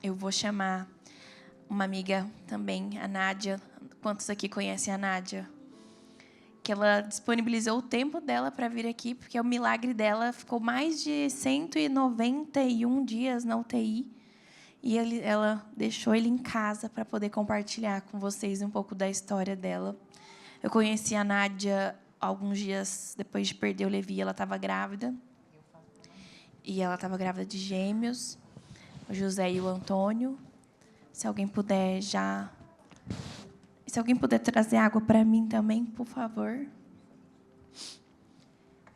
eu vou chamar uma amiga também, a Nádia. Quantos aqui conhecem a Nádia? Que ela disponibilizou o tempo dela para vir aqui, porque o milagre dela ficou mais de 191 dias na UTI. E ela deixou ele em casa para poder compartilhar com vocês um pouco da história dela. Eu conheci a Nádia alguns dias depois de perder o Levi. Ela estava grávida. E ela estava grávida de gêmeos, o José e o Antônio. Se alguém puder trazer água para mim também, por favor.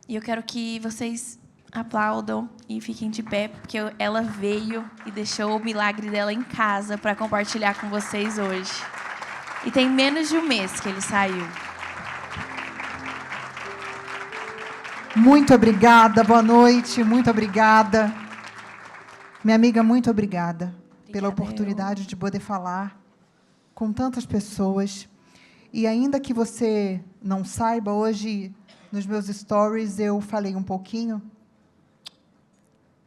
E eu quero que vocês aplaudam e fiquem de pé, porque ela veio e deixou o milagre dela em casa para compartilhar com vocês hoje. E tem menos de um mês que ele saiu. Muito obrigada, boa noite, muito obrigada. Minha amiga, muito obrigada pela oportunidade de poder falar com tantas pessoas. E ainda que você não saiba, hoje, nos meus stories, eu falei um pouquinho.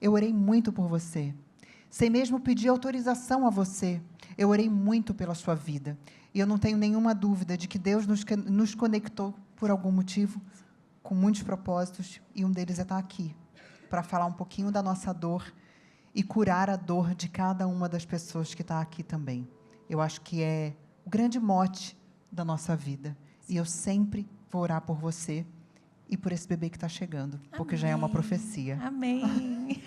Eu orei muito por você. Sem mesmo pedir autorização a você, eu orei muito pela sua vida. E eu não tenho nenhuma dúvida de que Deus nos conectou por algum motivo, com muitos propósitos, e um deles é estar aqui, para falar um pouquinho da nossa dor e curar a dor de cada uma das pessoas que está aqui também. Eu acho que é o grande mote da nossa vida. E eu sempre vou orar por você e por esse bebê que está chegando, porque já é uma profecia. Amém.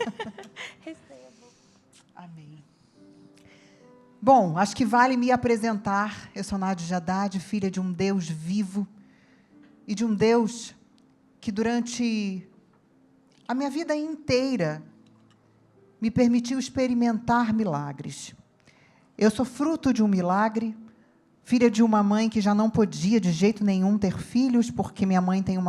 Amém. Bom, acho que vale me apresentar. Eu sou Nádia de Haddad, filha de um Deus vivo e de um Deus que durante a minha vida inteira me permitiu experimentar milagres. Eu sou fruto de um milagre, filha de uma mãe que já não podia de jeito nenhum ter filhos, porque minha mãe teve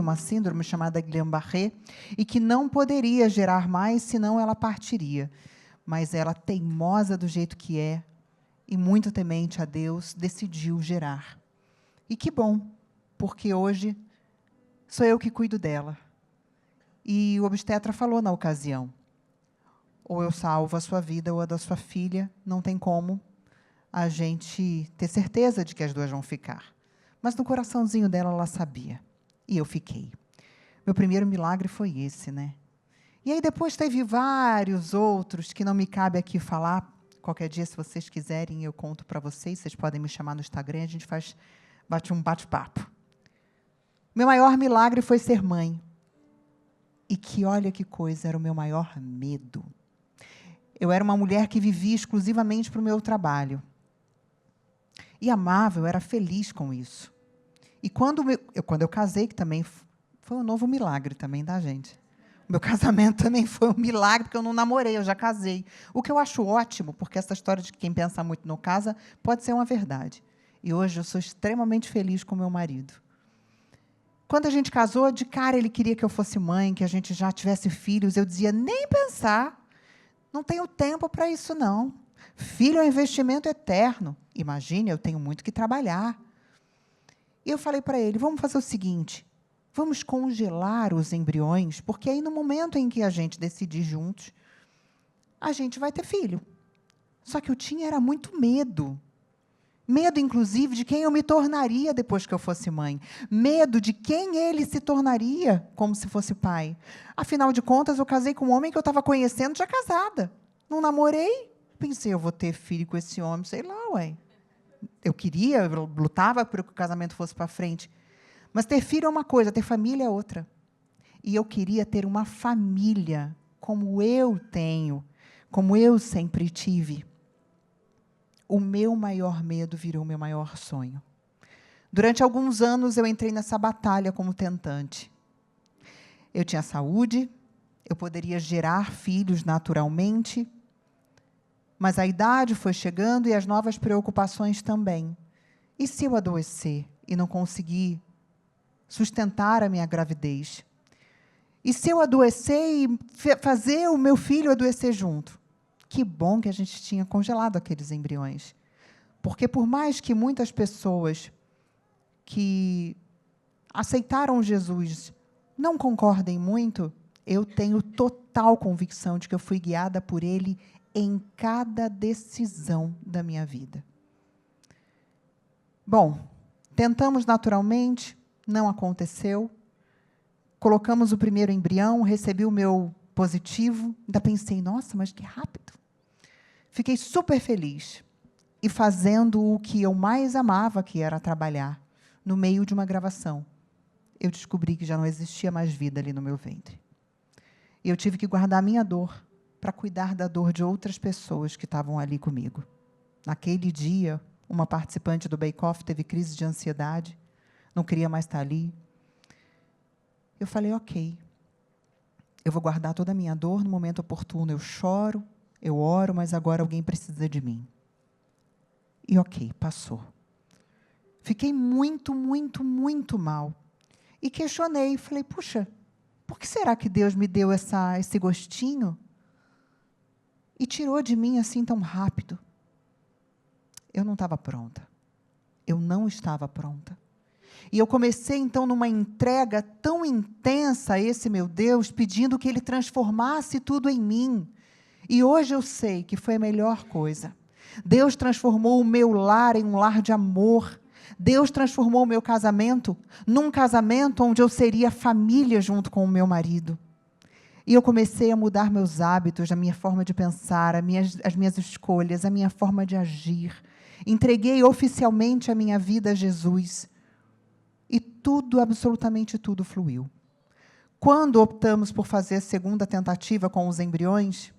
uma síndrome chamada Guillain-Barré, e que não poderia gerar mais, senão ela partiria. Mas ela, teimosa do jeito que é, e muito temente a Deus, decidiu gerar. E que bom, porque hoje sou eu que cuido dela. E o obstetra falou na ocasião, ou eu salvo a sua vida ou a da sua filha, não tem como a gente ter certeza de que as duas vão ficar. Mas no coraçãozinho dela, ela sabia. E eu fiquei. Meu primeiro milagre foi esse, né? E aí depois teve vários outros que não me cabe aqui falar. Qualquer dia, se vocês quiserem, eu conto para vocês. Vocês podem me chamar no Instagram, a gente bate um bate-papo. Meu maior milagre foi ser mãe. E que, olha que coisa, era o meu maior medo. Eu era uma mulher que vivia exclusivamente para o meu trabalho. E amava, eu era feliz com isso. E quando eu casei, que também foi um novo milagre também da gente. O meu casamento também foi um milagre, porque eu não namorei, eu já casei. O que eu acho ótimo, porque essa história de que quem pensa muito não casa pode ser uma verdade. E hoje eu sou extremamente feliz com meu marido. Quando a gente casou, de cara ele queria que eu fosse mãe, que a gente já tivesse filhos. Eu dizia, nem pensar, não tenho tempo para isso, não. Filho é um investimento eterno. Imagine, eu tenho muito que trabalhar. E eu falei para ele, vamos fazer o seguinte, vamos congelar os embriões, porque aí, no momento em que a gente decidir juntos, a gente vai ter filho. Só que eu tinha muito medo. Medo, inclusive, de quem eu me tornaria depois que eu fosse mãe. Medo de quem ele se tornaria como se fosse pai. Afinal de contas, eu casei com um homem que eu estava conhecendo já casada. Não namorei. Pensei, eu vou ter filho com esse homem, sei lá, ué. Eu lutava para que o casamento fosse para frente. Mas ter filho é uma coisa, ter família é outra. E eu queria ter uma família como eu tenho, como eu sempre tive. O meu maior medo virou o meu maior sonho. Durante alguns anos, eu entrei nessa batalha como tentante. Eu tinha saúde, eu poderia gerar filhos naturalmente, mas a idade foi chegando e as novas preocupações também. E se eu adoecer e não conseguir sustentar a minha gravidez? E se eu adoecer e fazer o meu filho adoecer junto? Que bom que a gente tinha congelado aqueles embriões. Porque, por mais que muitas pessoas que aceitaram Jesus não concordem muito, eu tenho total convicção de que eu fui guiada por Ele em cada decisão da minha vida. Bom, tentamos naturalmente, não aconteceu. Colocamos o primeiro embrião, recebi o meu positivo, ainda pensei, nossa, mas que rápido. Fiquei super feliz e fazendo o que eu mais amava, que era trabalhar, no meio de uma gravação. Eu descobri que já não existia mais vida ali no meu ventre. E eu tive que guardar a minha dor para cuidar da dor de outras pessoas que estavam ali comigo. Naquele dia, uma participante do Bake Off teve crise de ansiedade, não queria mais estar ali. Eu falei, ok, eu vou guardar toda a minha dor, no momento oportuno eu choro, eu oro, mas agora alguém precisa de mim. E ok, passou. Fiquei muito, muito, muito mal. E questionei, falei, puxa, por que será que Deus me deu esse gostinho e tirou de mim assim tão rápido? Eu não estava pronta. Eu não estava pronta. E eu comecei, então, numa entrega tão intensa a esse meu Deus, pedindo que Ele transformasse tudo em mim. E hoje eu sei que foi a melhor coisa. Deus transformou o meu lar em um lar de amor. Deus transformou o meu casamento num casamento onde eu seria família junto com o meu marido. E eu comecei a mudar meus hábitos, a minha forma de pensar, as minhas escolhas, a minha forma de agir. Entreguei oficialmente a minha vida a Jesus. E tudo, absolutamente tudo, fluiu. Quando optamos por fazer a segunda tentativa com os embriões,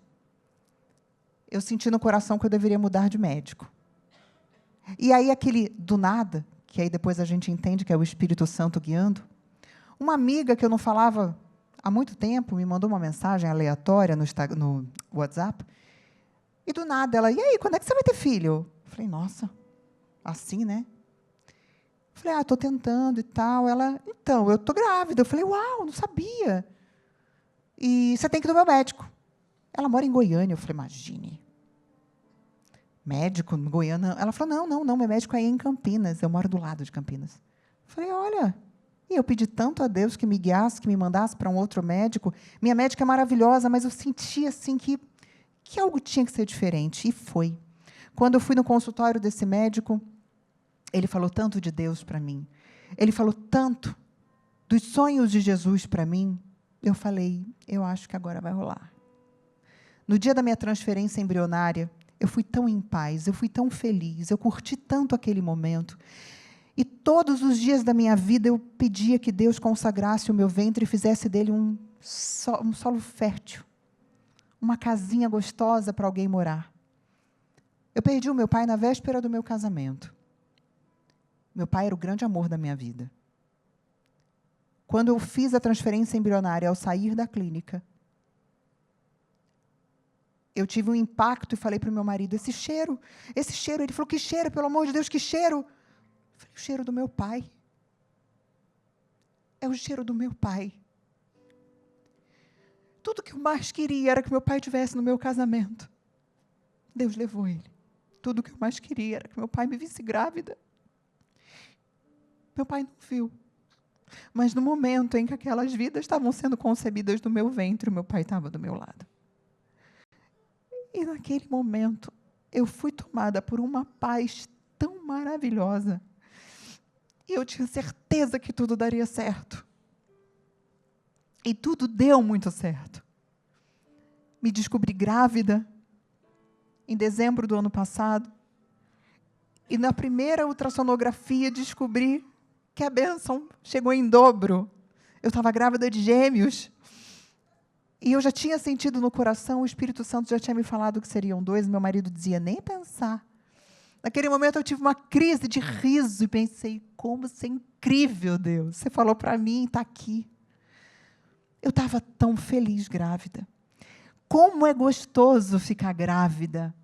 eu senti no coração que eu deveria mudar de médico. E aí, aquele do nada, que aí depois a gente entende que é o Espírito Santo guiando, uma amiga que eu não falava há muito tempo, me mandou uma mensagem aleatória no WhatsApp, e do nada ela, e aí, quando é que você vai ter filho? Eu falei, nossa, assim, né? Eu falei, estou tentando e tal. Ela, então, eu estou grávida. Eu falei, uau, não sabia. E você tem que ir no meu médico. Ela mora em Goiânia. Eu falei, imagine. Médico em Goiânia? Ela falou, não, meu médico é em Campinas. Eu moro do lado de Campinas. Eu falei, olha, e eu pedi tanto a Deus que me guiasse, que me mandasse para um outro médico. Minha médica é maravilhosa, mas eu senti assim que algo tinha que ser diferente. E foi. Quando eu fui no consultório desse médico, ele falou tanto de Deus para mim. Ele falou tanto dos sonhos de Jesus para mim. Eu falei, eu acho que agora vai rolar. No dia da minha transferência embrionária, eu fui tão em paz, eu fui tão feliz, eu curti tanto aquele momento. E todos os dias da minha vida eu pedia que Deus consagrasse o meu ventre e fizesse dele um solo fértil. Uma casinha gostosa para alguém morar. Eu perdi o meu pai na véspera do meu casamento. Meu pai era o grande amor da minha vida. Quando eu fiz a transferência embrionária ao sair da clínica, eu tive um impacto e falei para o meu marido, esse cheiro, ele falou, que cheiro, pelo amor de Deus, que cheiro? Eu falei, o cheiro do meu pai. É o cheiro do meu pai. Tudo que eu mais queria era que meu pai estivesse no meu casamento. Deus levou ele. Tudo que eu mais queria era que meu pai me visse grávida. Meu pai não viu. Mas no momento em que aquelas vidas estavam sendo concebidas no meu ventre, o meu pai estava do meu lado. E naquele momento, eu fui tomada por uma paz tão maravilhosa. E eu tinha certeza que tudo daria certo. E tudo deu muito certo. Me descobri grávida em dezembro do ano passado. E na primeira ultrassonografia descobri que a bênção chegou em dobro. Eu estava grávida de gêmeos. E eu já tinha sentido no coração, o Espírito Santo já tinha me falado que seriam 2, meu marido dizia, nem pensar. Naquele momento eu tive uma crise de riso e pensei, como você é incrível, Deus. Você falou para mim, está aqui. Eu estava tão feliz grávida. Como é gostoso ficar grávida.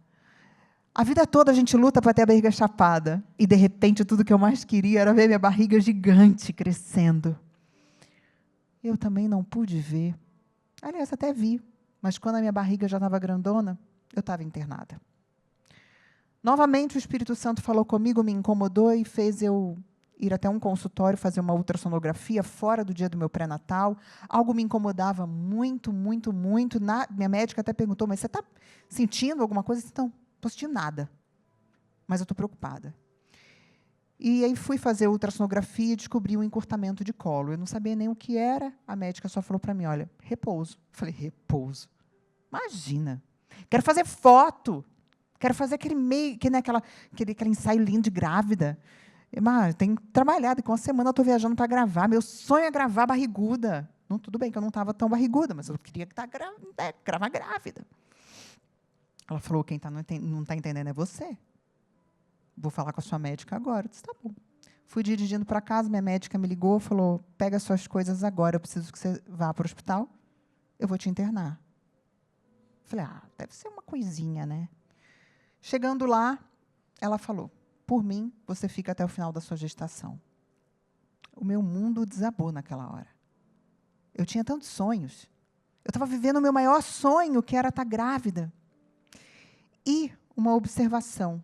A vida toda a gente luta para ter a barriga chapada. E, de repente, tudo que eu mais queria era ver minha barriga gigante crescendo. Eu também não pude ver. Aliás, até vi. Mas quando a minha barriga já estava grandona, eu estava internada. Novamente, o Espírito Santo falou comigo, me incomodou e fez eu ir até um consultório fazer uma ultrassonografia fora do dia do meu pré-natal. Algo me incomodava muito, muito, muito. Minha médica até perguntou, mas você está sentindo alguma coisa? Não, não estou sentindo nada, mas eu estou preocupada. E aí fui fazer ultrassonografia e descobri um encurtamento de colo. Eu não sabia nem o que era, a médica só falou para mim, olha, repouso. Eu falei, repouso? Imagina. Quero fazer foto. Quero fazer aquele ensaio lindo de grávida. Mas tenho trabalhado, com uma semana eu estou viajando para gravar. Meu sonho é gravar barriguda. Não, tudo bem que eu não estava tão barriguda, mas eu queria gravar grávida. Ela falou, quem não está entendendo é você. Vou falar com a sua médica agora. Eu disse, tá bom. Fui dirigindo para casa, minha médica me ligou, falou, pega suas coisas agora, eu preciso que você vá para o hospital, eu vou te internar. Falei, deve ser uma coisinha, né? Chegando lá, ela falou, por mim, você fica até o final da sua gestação. O meu mundo desabou naquela hora. Eu tinha tantos sonhos. Eu estava vivendo o meu maior sonho, que era estar grávida. E uma observação.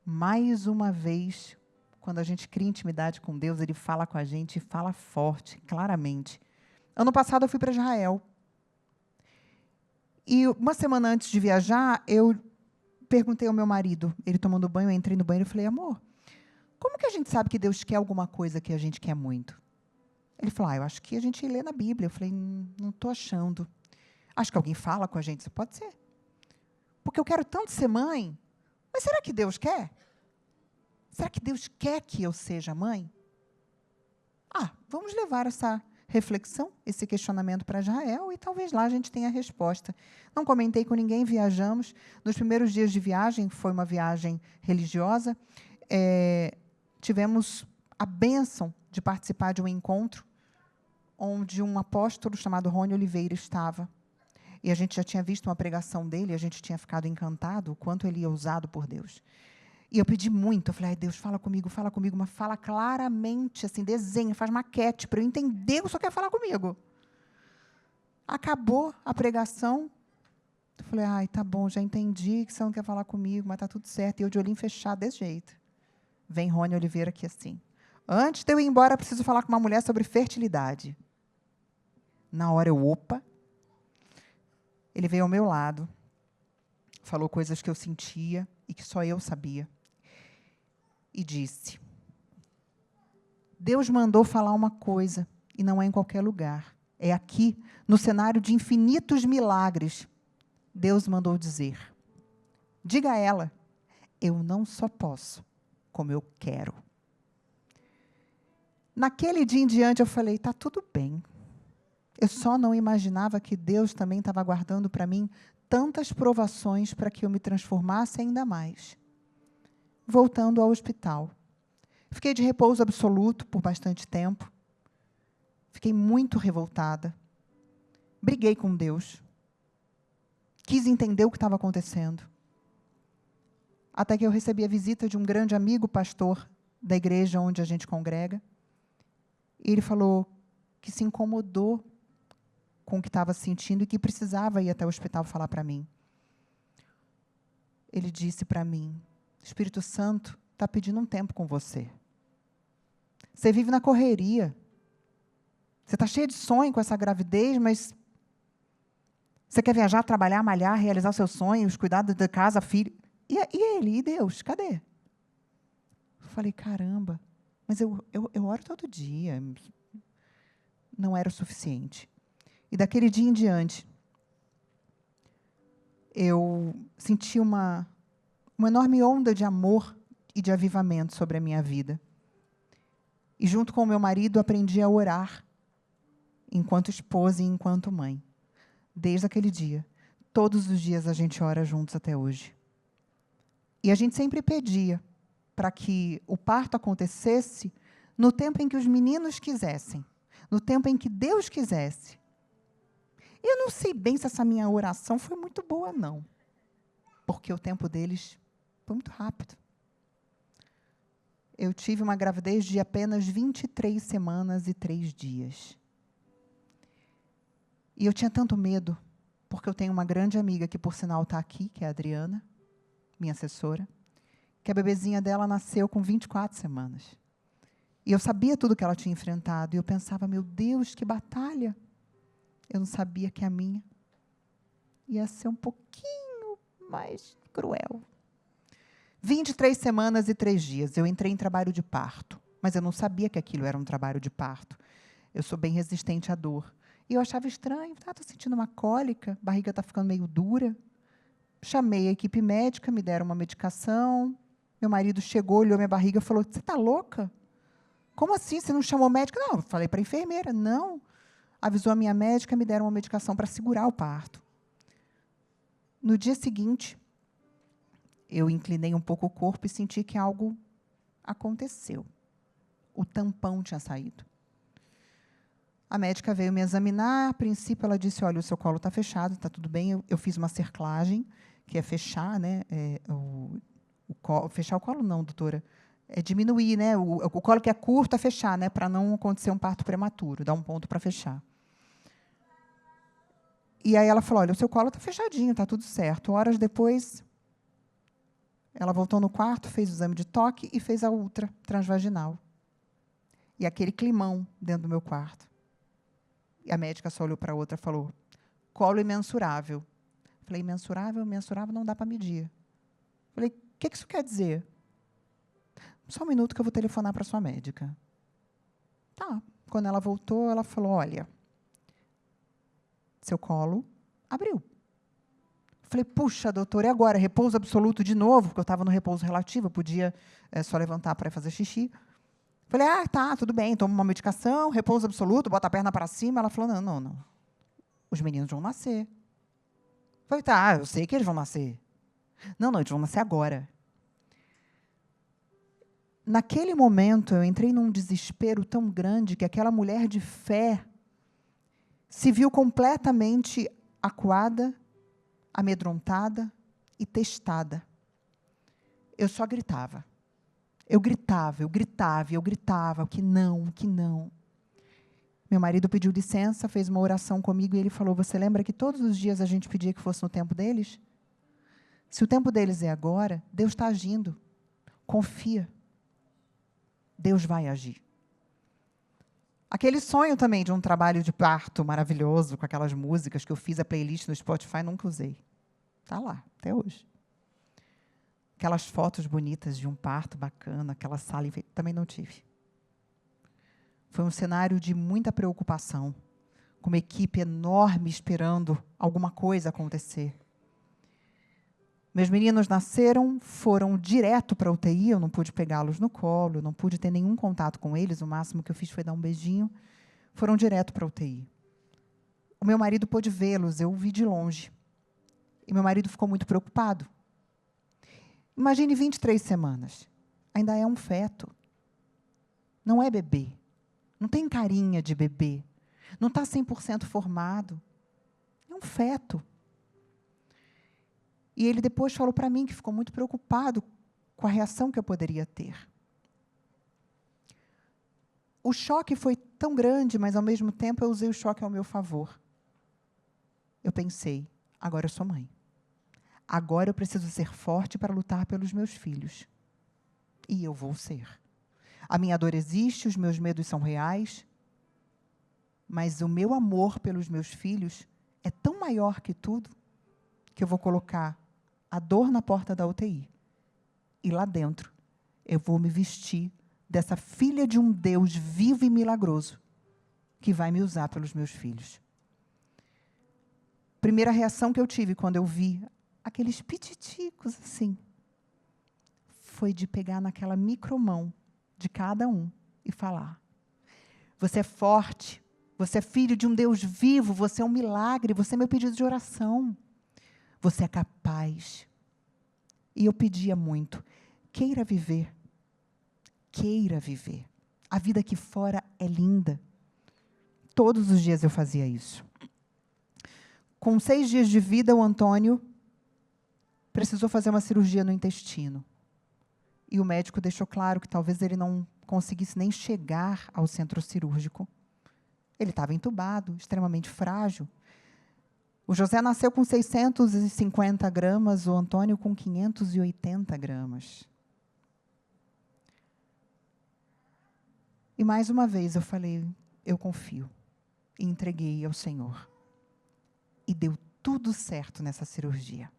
Mais uma vez, quando a gente cria intimidade com Deus, Ele fala com a gente e fala forte, claramente. Ano passado, eu fui para Israel. E uma semana antes de viajar, eu perguntei ao meu marido, ele tomando banho, eu entrei no banheiro e falei, amor, como que a gente sabe que Deus quer alguma coisa que a gente quer muito? Ele falou, eu acho que a gente lê na Bíblia. Eu falei, não estou achando. Acho que alguém fala com a gente. Isso pode ser. Porque eu quero tanto ser mãe. Mas será que Deus quer? Será que Deus quer que eu seja mãe? Vamos levar essa reflexão, esse questionamento para Israel e talvez lá a gente tenha a resposta. Não comentei com ninguém, viajamos. Nos primeiros dias de viagem, foi uma viagem religiosa, tivemos a bênção de participar de um encontro onde um apóstolo chamado Rony Oliveira estava. E a gente já tinha visto uma pregação dele, e a gente tinha ficado encantado o quanto ele ia usado por Deus. E eu pedi muito, eu falei, Deus, fala comigo, mas fala claramente, assim, desenha, faz maquete, para eu entender o que o Senhor quer falar comigo. Acabou a pregação, eu falei, tá bom, já entendi que você não quer falar comigo, mas está tudo certo. E eu de olhinho fechado, desse jeito. Vem Rony Oliveira aqui assim. Antes de eu ir embora, eu preciso falar com uma mulher sobre fertilidade. Na hora opa. Ele veio ao meu lado, falou coisas que eu sentia e que só eu sabia. E disse, Deus mandou falar uma coisa, e não é em qualquer lugar. É aqui, no cenário de infinitos milagres. Deus mandou dizer, diga a ela, eu não só posso, como eu quero. Naquele dia em diante, eu falei, está tudo bem. Eu só não imaginava que Deus também estava guardando para mim tantas provações para que eu me transformasse ainda mais. Voltando ao hospital. Fiquei de repouso absoluto por bastante tempo. Fiquei muito revoltada. Briguei com Deus. Quis entender o que estava acontecendo. Até que eu recebi a visita de um grande amigo pastor da igreja onde a gente congrega. E ele falou que se incomodou com o que estava sentindo e que precisava ir até o hospital falar para mim. Ele disse para mim, o Espírito Santo está pedindo um tempo com você. Você vive na correria. Você está cheio de sonho com essa gravidez, mas você quer viajar, trabalhar, malhar, realizar seus sonhos, cuidar da casa, filho. E ele? E Deus? Cadê? Eu falei, caramba, mas eu oro todo dia. Não era o suficiente. E daquele dia em diante, eu senti uma enorme onda de amor e de avivamento sobre a minha vida. E junto com o meu marido, aprendi a orar, enquanto esposa e enquanto mãe. Desde aquele dia. Todos os dias a gente ora juntos até hoje. E a gente sempre pedia para que o parto acontecesse no tempo em que os meninos quisessem, no tempo em que Deus quisesse. Eu não sei bem se essa minha oração foi muito boa, não. Porque o tempo deles foi muito rápido. Eu tive uma gravidez de apenas 23 semanas e 3 dias. E eu tinha tanto medo, porque eu tenho uma grande amiga que, por sinal, está aqui, que é a Adriana, minha assessora, que a bebezinha dela nasceu com 24 semanas. E eu sabia tudo que ela tinha enfrentado. E eu pensava, meu Deus, que batalha. Eu não sabia que a minha ia ser um pouquinho mais cruel. 23 semanas e 3 dias. Eu entrei em trabalho de parto. Mas eu não sabia que aquilo era um trabalho de parto. Eu sou bem resistente à dor. E eu achava estranho. Estou sentindo uma cólica, a barriga está ficando meio dura. Chamei a equipe médica, me deram uma medicação. Meu marido chegou, olhou minha barriga e falou, você está louca? Como assim? Você não chamou médica? Não, eu falei para a enfermeira. Não. Avisou a minha médica, me deram uma medicação para segurar o parto. No dia seguinte, eu inclinei um pouco o corpo e senti que algo aconteceu. O tampão tinha saído. A médica veio me examinar. A princípio, ela disse, olha, o seu colo está fechado, está tudo bem. Eu fiz uma cerclagem, que é fechar, né, fechar o colo não, doutora. É diminuir, né, o colo que é curto é fechar, né, para não acontecer um parto prematuro, dar um ponto para fechar. E aí ela falou, olha, o seu colo está fechadinho, está tudo certo. Horas depois, ela voltou no quarto, fez o exame de toque e fez a ultra transvaginal. E aquele climão dentro do meu quarto. E a médica só olhou para a outra e falou, colo imensurável. Falei, imensurável? Mensurável não dá para medir. Falei, o que isso quer dizer? Só um minuto que eu vou telefonar para a sua médica. Tá. Quando ela voltou, ela falou, olha, seu colo abriu. Falei, puxa, doutor, e agora? Repouso absoluto de novo? Porque eu estava no repouso relativo, eu podia só levantar para fazer xixi. Falei, tá, tudo bem, toma uma medicação, repouso absoluto, bota a perna para cima. Ela falou, não. Os meninos vão nascer. Falei, tá, eu sei que eles vão nascer. Não, eles vão nascer agora. Naquele momento, eu entrei num desespero tão grande que aquela mulher de fé se viu completamente acuada, amedrontada e testada. Eu só gritava. Eu gritava, que não. Meu marido pediu licença, fez uma oração comigo e ele falou, você lembra que todos os dias a gente pedia que fosse no tempo deles? Se o tempo deles é agora, Deus está agindo. Confia. Deus vai agir. Aquele sonho também de um trabalho de parto maravilhoso, com aquelas músicas que eu fiz a playlist no Spotify, nunca usei. Está lá, até hoje. Aquelas fotos bonitas de um parto bacana, aquela sala, também não tive. Foi um cenário de muita preocupação, com uma equipe enorme esperando alguma coisa acontecer. Meus meninos nasceram, foram direto para a UTI, eu não pude pegá-los no colo, não pude ter nenhum contato com eles, o máximo que eu fiz foi dar um beijinho. Foram direto para a UTI. O meu marido pôde vê-los, eu o vi de longe. E meu marido ficou muito preocupado. Imagine 23 semanas. Ainda é um feto. Não é bebê. Não tem carinha de bebê. Não está 100% formado. É um feto. E ele depois falou para mim que ficou muito preocupado com a reação que eu poderia ter. O choque foi tão grande, mas, ao mesmo tempo, eu usei o choque ao meu favor. Eu pensei, agora eu sou mãe. Agora eu preciso ser forte para lutar pelos meus filhos. E eu vou ser. A minha dor existe, os meus medos são reais, mas o meu amor pelos meus filhos é tão maior que tudo que eu vou colocar a dor na porta da UTI. E lá dentro, eu vou me vestir dessa filha de um Deus vivo e milagroso que vai me usar pelos meus filhos. Primeira reação que eu tive quando eu vi aqueles pititicos assim, foi de pegar naquela micromão de cada um e falar, você é forte, você é filho de um Deus vivo, você é um milagre, você é meu pedido de oração, você é capaz. E eu pedia muito, queira viver, a vida aqui fora é linda. Todos os dias eu fazia isso. Com 6 dias de vida, o Antônio precisou fazer uma cirurgia no intestino. E o médico deixou claro que talvez ele não conseguisse nem chegar ao centro cirúrgico. Ele estava entubado, extremamente frágil. O José nasceu com 650 gramas, o Antônio com 580 gramas. E mais uma vez eu falei, eu confio. E entreguei ao Senhor. E deu tudo certo nessa cirurgia.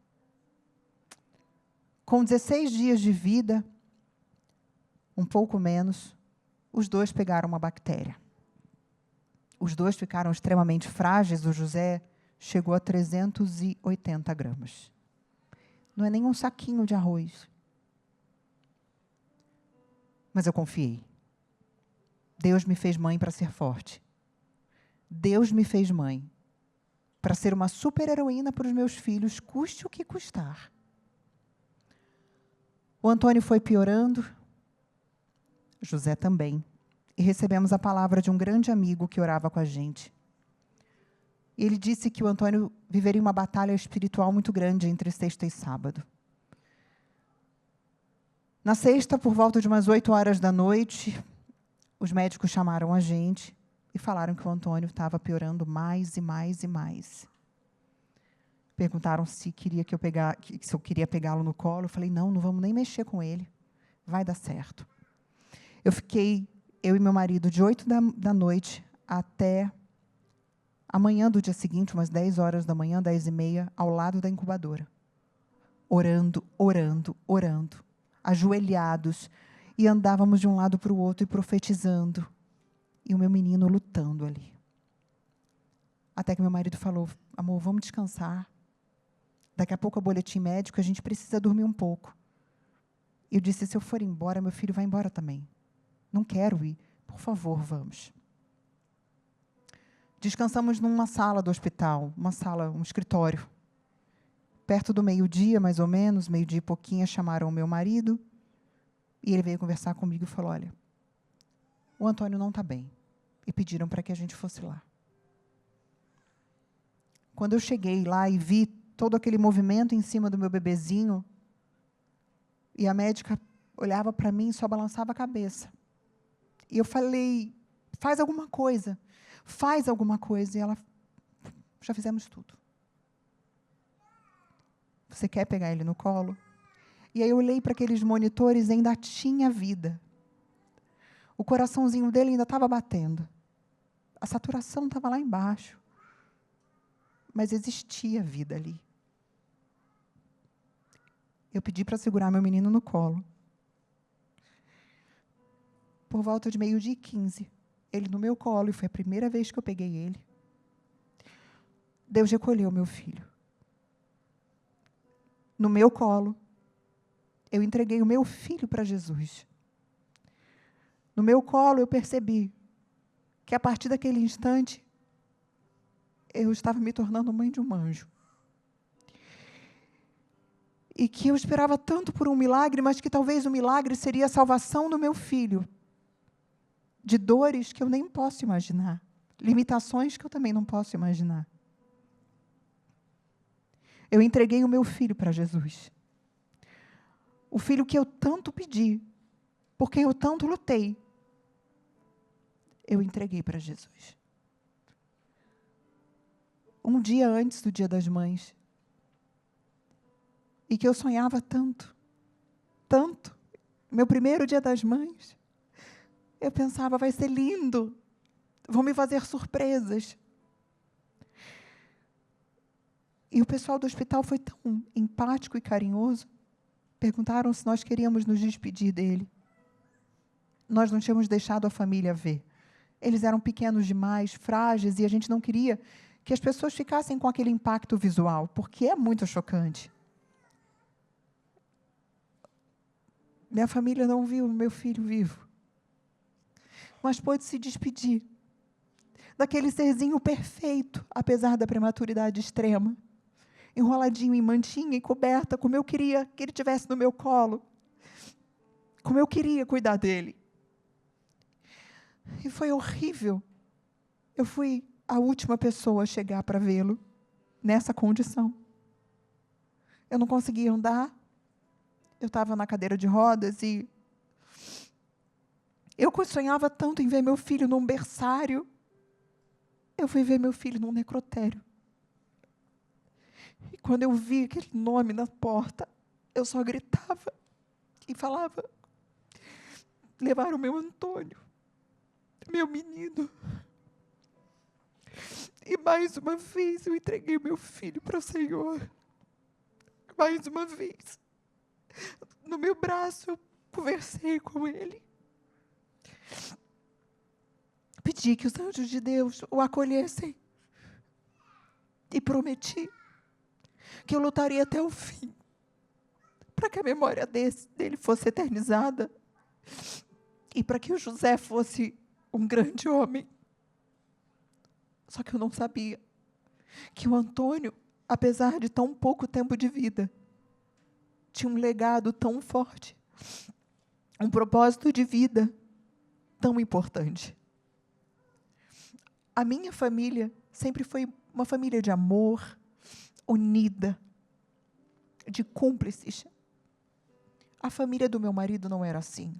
Com 16 dias de vida, um pouco menos, os dois pegaram uma bactéria. Os dois ficaram extremamente frágeis. O José chegou a 380 gramas. Não é nem um saquinho de arroz. Mas eu confiei. Deus me fez mãe para ser forte. Deus me fez mãe para ser uma super-heroína para os meus filhos, custe o que custar. O Antônio foi piorando, José também. E recebemos a palavra de um grande amigo que orava com a gente. Ele disse que o Antônio viveria uma batalha espiritual muito grande entre sexta e sábado. Na sexta, por volta de umas 8 horas da noite, os médicos chamaram a gente e falaram que o Antônio estava piorando mais e mais e mais. Perguntaram se eu queria pegá-lo no colo. Eu falei, não vamos nem mexer com ele. Vai dar certo. Eu e meu marido, de 8 da noite até amanhã do dia seguinte, umas 10 horas da manhã, 10h30, ao lado da incubadora. Orando, ajoelhados. E andávamos de um lado para o outro e profetizando. E o meu menino lutando ali. Até que meu marido falou, amor, vamos descansar. Daqui a pouco é o boletim médico, a gente precisa dormir um pouco. Eu disse, se eu for embora, meu filho vai embora também. Não quero ir. Por favor, vamos. Descansamos numa sala do hospital, um escritório. Perto do meio-dia, mais ou menos, meio-dia e pouquinho, chamaram o meu marido. E ele veio conversar comigo e falou, olha, o Antônio não está bem. E pediram para que a gente fosse lá. Quando eu cheguei lá e vi todo aquele movimento em cima do meu bebezinho, e a médica olhava para mim e só balançava a cabeça. E eu falei, faz alguma coisa. E ela, já fizemos tudo. Você quer pegar ele no colo? E aí eu olhei para aqueles monitores e ainda tinha vida. O coraçãozinho dele ainda estava batendo. A saturação estava lá embaixo. Mas existia vida ali. Eu pedi para segurar meu menino no colo. Por volta de 12h15, ele no meu colo, e foi a primeira vez que eu peguei ele. Deus recolheu meu filho. No meu colo, eu entreguei o meu filho para Jesus. No meu colo, eu percebi que, a partir daquele instante, eu estava me tornando mãe de um anjo. E que eu esperava tanto por um milagre, mas que talvez o milagre seria a salvação do meu filho. De dores que eu nem posso imaginar. Limitações que eu também não posso imaginar. Eu entreguei o meu filho para Jesus. O filho que eu tanto pedi, por quem eu tanto lutei, eu entreguei para Jesus. Um dia antes do Dia das Mães, e que eu sonhava tanto, meu primeiro Dia das Mães, eu pensava, vai ser lindo, vão me fazer surpresas. E o pessoal do hospital foi tão empático e carinhoso, perguntaram se nós queríamos nos despedir dele. Nós não tínhamos deixado a família ver. Eles eram pequenos demais, frágeis, e a gente não queria que as pessoas ficassem com aquele impacto visual, porque é muito chocante. Minha família não viu meu filho vivo, mas pôde se despedir daquele serzinho perfeito, apesar da prematuridade extrema, enroladinho em mantinha e coberta, como eu queria que ele estivesse no meu colo, como eu queria cuidar dele. E foi horrível. Eu fui a última pessoa a chegar para vê-lo nessa condição. Eu não conseguia andar. Eu estava na cadeira de rodas e eu sonhava tanto em ver meu filho num berçário. Eu fui ver meu filho num necrotério. E quando eu vi aquele nome na porta, eu só gritava e falava, levaram o meu Antônio. meu menino. E mais uma vez eu entreguei meu filho para o Senhor. Mais uma vez. No meu braço eu conversei com ele. Pedi que os anjos de Deus o acolhessem. E prometi que eu lutaria até o fim para que a memória dele fosse eternizada e para que o José fosse um grande homem. Só que eu não sabia que o Antônio, apesar de tão pouco tempo de vida, tinha um legado tão forte, um propósito de vida tão importante. A minha família sempre foi uma família de amor, unida, de cúmplices. A família do meu marido não era assim.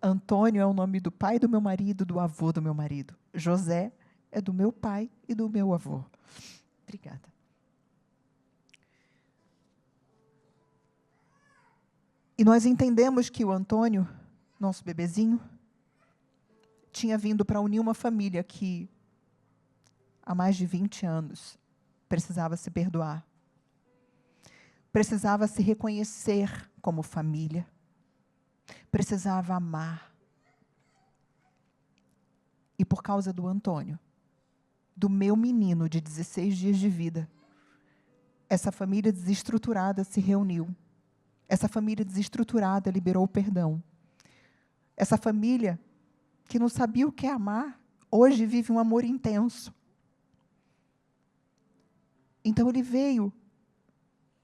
Antônio é o nome do pai do meu marido, do avô do meu marido. José é do meu pai e do meu avô. Obrigada. E nós entendemos que o Antônio, nosso bebezinho, tinha vindo para unir uma família que, há mais de 20 anos, precisava se perdoar. Precisava se reconhecer como família. Precisava amar. E por causa do Antônio, do meu menino de 16 dias de vida, essa família desestruturada se reuniu. Essa família desestruturada liberou o perdão. Essa família que não sabia o que é amar, hoje vive um amor intenso. Então ele veio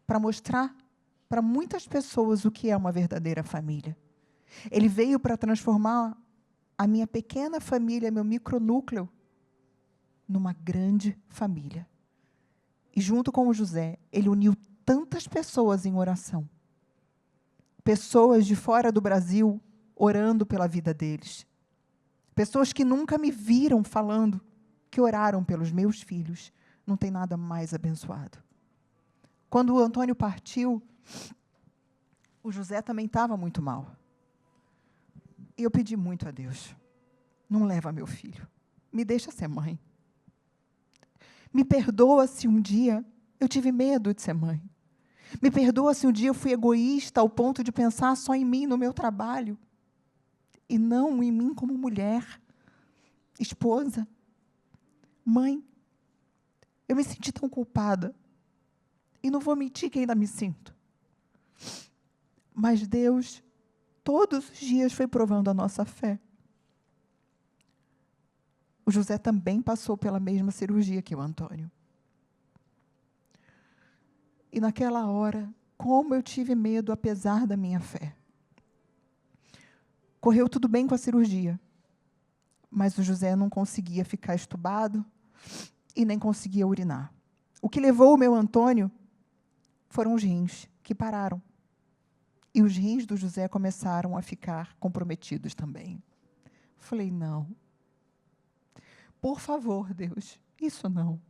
para mostrar para muitas pessoas o que é uma verdadeira família. Ele veio para transformar a minha pequena família, meu micronúcleo, numa grande família. E junto com o José, ele uniu tantas pessoas em oração. Pessoas de fora do Brasil orando pela vida deles. Pessoas que nunca me viram falando, que oraram pelos meus filhos. Não tem nada mais abençoado. Quando o Antônio partiu, o José também estava muito mal. E eu pedi muito a Deus. Não leva meu filho. Me deixa ser mãe. Me perdoa se um dia eu tive medo de ser mãe. Me perdoa se um dia eu fui egoísta ao ponto de pensar só em mim, no meu trabalho. E não em mim como mulher, esposa, mãe. Eu me senti tão culpada. E não vou mentir que ainda me sinto. Mas Deus, todos os dias, foi provando a nossa fé. O José também passou pela mesma cirurgia que o Antônio. E naquela hora, como eu tive medo, apesar da minha fé. Correu tudo bem com a cirurgia, mas o José não conseguia ficar estubado e nem conseguia urinar. O que levou o meu Antônio foram os rins, que pararam. E os rins do José começaram a ficar comprometidos também. Falei, não. Por favor, Deus, isso não.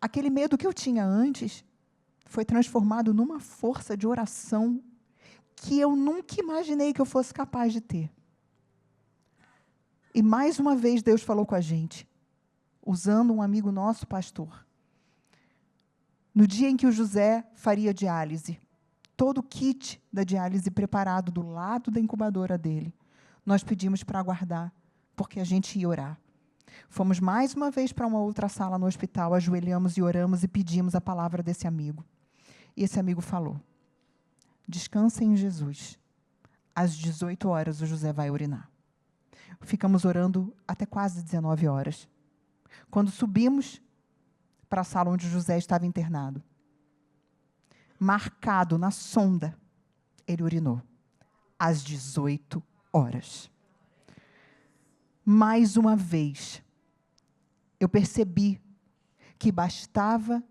Aquele medo que eu tinha antes foi transformado numa força de oração que eu nunca imaginei que eu fosse capaz de ter. E mais uma vez Deus falou com a gente, usando um amigo nosso, pastor. No dia em que o José faria diálise, todo o kit da diálise preparado do lado da incubadora dele, nós pedimos para aguardar, porque a gente ia orar. Fomos mais uma vez para uma outra sala no hospital, ajoelhamos e oramos e pedimos a palavra desse amigo. E esse amigo falou, descansem em Jesus. Às 18 horas o José vai urinar. Ficamos orando até quase 19 horas. Quando subimos para a sala onde o José estava internado, marcado na sonda, ele urinou. Às 18 horas. Mais uma vez, eu percebi que bastava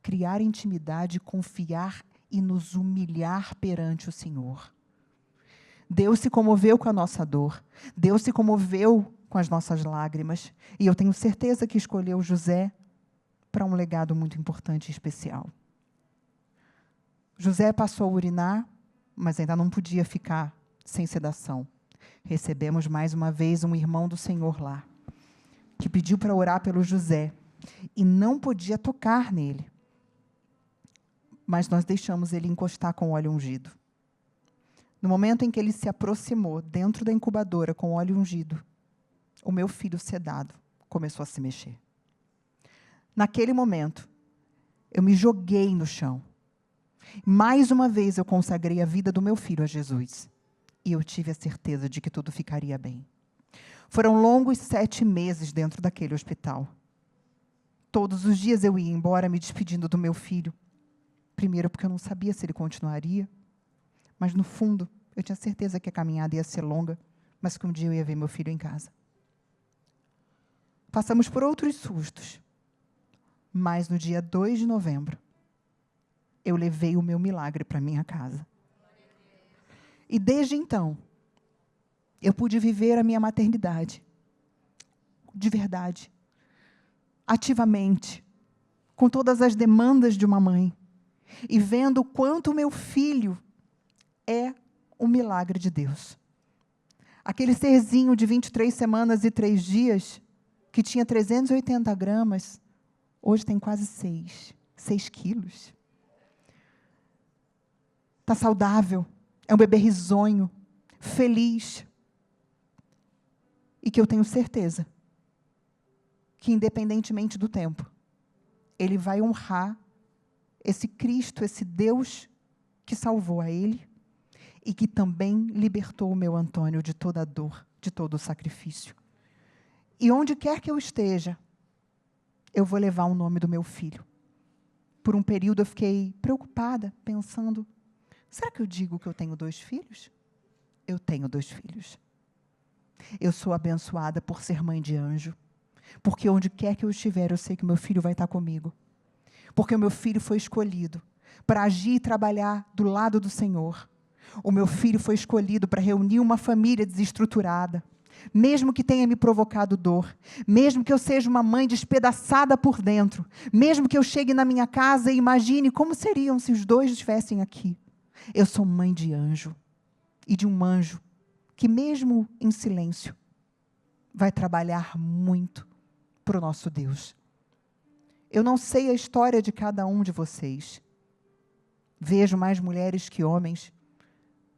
criar intimidade, confiar e nos humilhar perante o Senhor. Deus se comoveu com a nossa dor. Deus se comoveu com as nossas lágrimas. E eu tenho certeza que escolheu José para um legado muito importante e especial. José passou a urinar, mas ainda não podia ficar sem sedação. recebemos mais uma vez um irmão do Senhor lá, que pediu para orar pelo José e não podia tocar nele. Mas nós deixamos ele encostar com óleo ungido. No momento em que ele se aproximou dentro da incubadora com óleo ungido, o meu filho sedado começou a se mexer. Naquele momento, eu me joguei no chão. Mais uma vez eu consagrei a vida do meu filho a Jesus. E eu tive a certeza de que tudo ficaria bem. Foram longos 7 meses dentro daquele hospital. Todos os dias eu ia embora me despedindo do meu filho. Primeiro porque eu não sabia se ele continuaria. Mas no fundo, eu tinha certeza que a caminhada ia ser longa, mas que um dia eu ia ver meu filho em casa. Passamos por outros sustos. Mas no dia 2 de novembro, eu levei o meu milagre para minha casa. E desde então, eu pude viver a minha maternidade, de verdade, ativamente, com todas as demandas de uma mãe, e vendo o quanto o meu filho é um milagre de Deus. Aquele serzinho de 23 semanas e 3 dias, que tinha 380 gramas, hoje tem quase 6 quilos. Está saudável, é um bebê risonho, feliz. E que eu tenho certeza que, independentemente do tempo, ele vai honrar esse Cristo, esse Deus que salvou a ele e que também libertou o meu Antônio de toda a dor, de todo o sacrifício. E onde quer que eu esteja, eu vou levar o nome do meu filho. Por um período eu fiquei preocupada, pensando, será que eu digo que eu tenho 2 filhos? Eu tenho 2 filhos. Eu sou abençoada por ser mãe de anjo. Porque onde quer que eu estiver, eu sei que meu filho vai estar comigo. Porque o meu filho foi escolhido para agir e trabalhar do lado do Senhor. O meu filho foi escolhido para reunir uma família desestruturada. Mesmo que tenha me provocado dor, mesmo que eu seja uma mãe despedaçada por dentro, mesmo que eu chegue na minha casa e imagine como seriam se os 2 estivessem aqui. Eu sou mãe de anjo, e de um anjo que mesmo em silêncio, vai trabalhar muito para o nosso Deus. Eu não sei a história de cada um de vocês. Vejo mais mulheres que homens,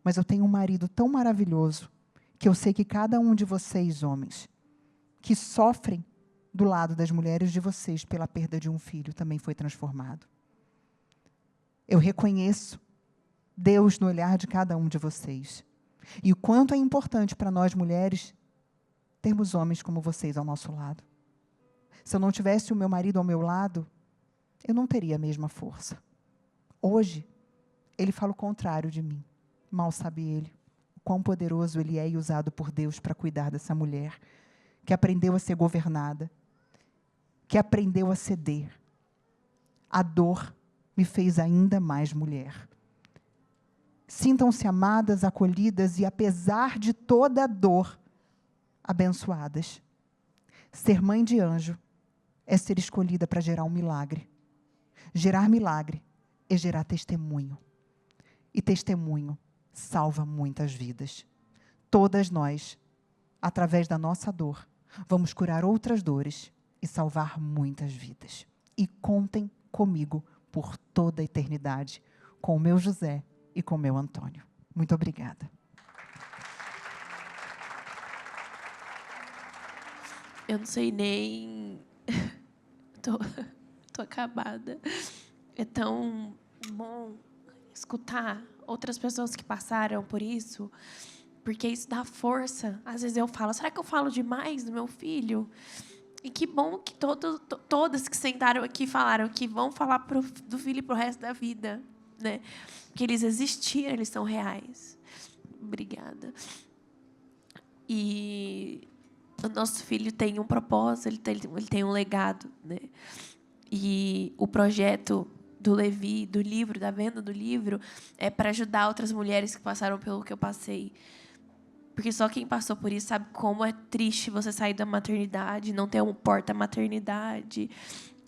mas eu tenho um marido tão maravilhoso, que eu sei que cada um de vocês, homens, que sofrem do lado das mulheres de vocês pela perda de um filho, também foi transformado. Eu reconheço Deus no olhar de cada um de vocês. E o quanto é importante para nós mulheres termos homens como vocês ao nosso lado. Se eu não tivesse o meu marido ao meu lado, eu não teria a mesma força. Hoje, ele fala o contrário de mim. Mal sabe ele o quão poderoso ele é e usado por Deus para cuidar dessa mulher, que aprendeu a ser governada, que aprendeu a ceder. A dor me fez ainda mais mulher. Sintam-se amadas, acolhidas e, apesar de toda a dor, abençoadas. Ser mãe de anjo é ser escolhida para gerar um milagre. Gerar milagre é gerar testemunho. E testemunho salva muitas vidas. Todas nós, através da nossa dor, vamos curar outras dores e salvar muitas vidas. E contem comigo por toda a eternidade, com o meu José e com o meu Antônio. Muito obrigada. Eu não sei nem... tô acabada. É tão bom escutar outras pessoas que passaram por isso, porque isso dá força. Às vezes eu falo, será que eu falo demais do meu filho? E que bom que todas que sentaram aqui falaram que vão falar do filho para o resto da vida, né? Que eles existiram, eles são reais. Obrigada. E o nosso filho tem um propósito, ele tem um legado, né? E o projeto do Levi, do livro, da venda do livro, é para ajudar outras mulheres que passaram pelo que eu passei. Porque só quem passou por isso sabe como é triste você sair da maternidade, não ter um porta-maternidade,